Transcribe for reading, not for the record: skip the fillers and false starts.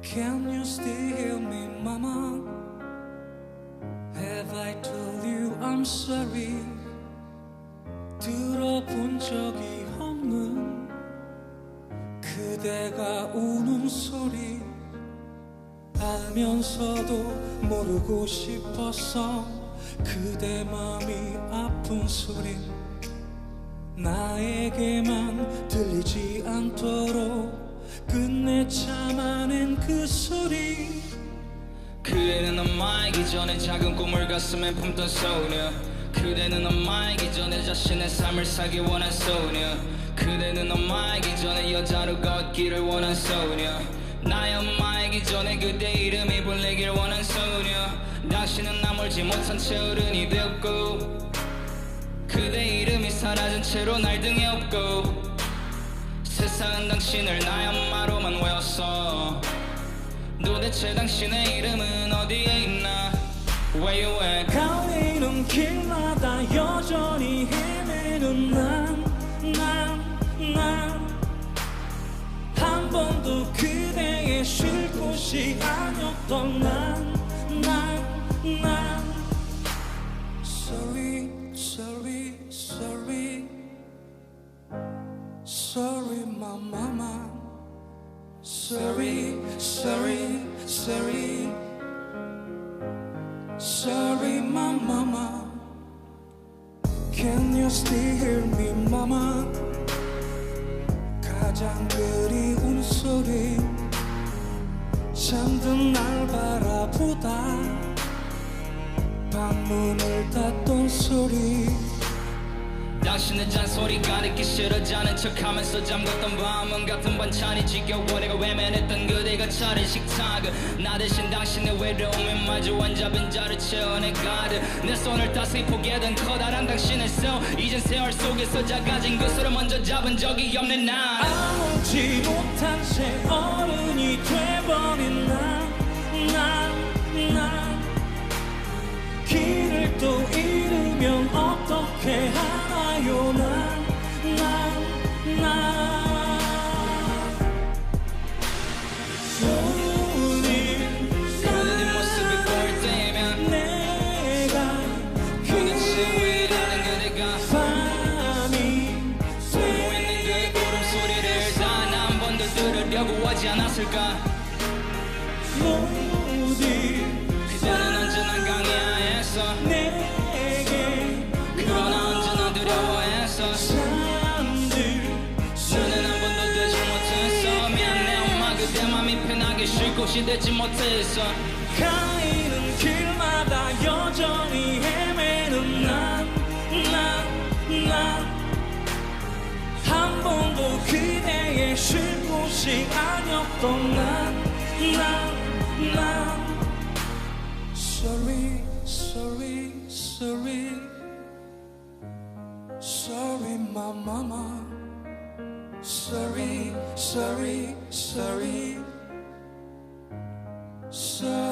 Can you still hear me, mama? Have I told you I'm sorry? 들어본 적이 없는 그대가 우는 소리 알면서도 모르고 싶어서 그대 맘이 아픈 소리 나에게만 들리지 않도록 끝내 참아낸 그 소리 그대는 엄마이기 전에 작은 꿈을 가슴에 품던 소녀 그대는 엄마이기 전에 자신의 삶을 살기 원한 소녀 그대는 엄마이기 전에 여자로 걷기를 원한 소녀 나의 엄마이기 전에 그대 이름이 불리길 원한 소녀 당신은 나몰지 못한 채 어른이 되었고 그대 이름이 사라진 채로 날 등에 업고 세상은 당신을 나의 엄마로만 외웠어 도대체 당신의 이름은 어디에 있나 Where you at 가리는 길마다 여전히 헤매는 난 한 번도 그대의 쉴 곳이 아니었던 난 Sorry, sorry, sorry Sorry, my mama Sorry, sorry, sorry Sorry, my mama Can you still hear me, mama 가장 그리운 소리 잠든 날 바라보다 방문을 닫던 소리 당신의 잔소리가 듣기 싫어지는 척하면서 잠갔던 밤은 같은 반찬이 지겨워 내가 외면했던 그대가 차린 식탁은 나 대신 당신의 외로움에 마주 앉아 빈자를 채워내가듯 내 손을 따스히 포개던 커다란 당신의 손 이젠 세월 속에서 작아진 것으로 먼저 잡은 적이 없는 난 아무지 못한 채 어른이 돼버린 난 길을 또 잃으면 어떻게 하나요 난 오늘 그대 모습을 볼 때면 내가 도대체 왜 이러는 그대가 밤이 보고 있는 그의 울음소리를 단 한 번도 들으려고 하지 않았을까 모두 그대는 언제나 강해야 내게 그러나 언제나 두려워해서 너는 한 번도 되지 못했어 미안해 엄마 그대 맘이 편하게 쉴 곳이 되지 못했어 가이는 길마다 여전히 헤매는 난 한 번도 그대의 쉴 곳이 아니었던 난 Sorry, sorry, sorry Sorry, my mama Sorry, sorry, sorry Sorry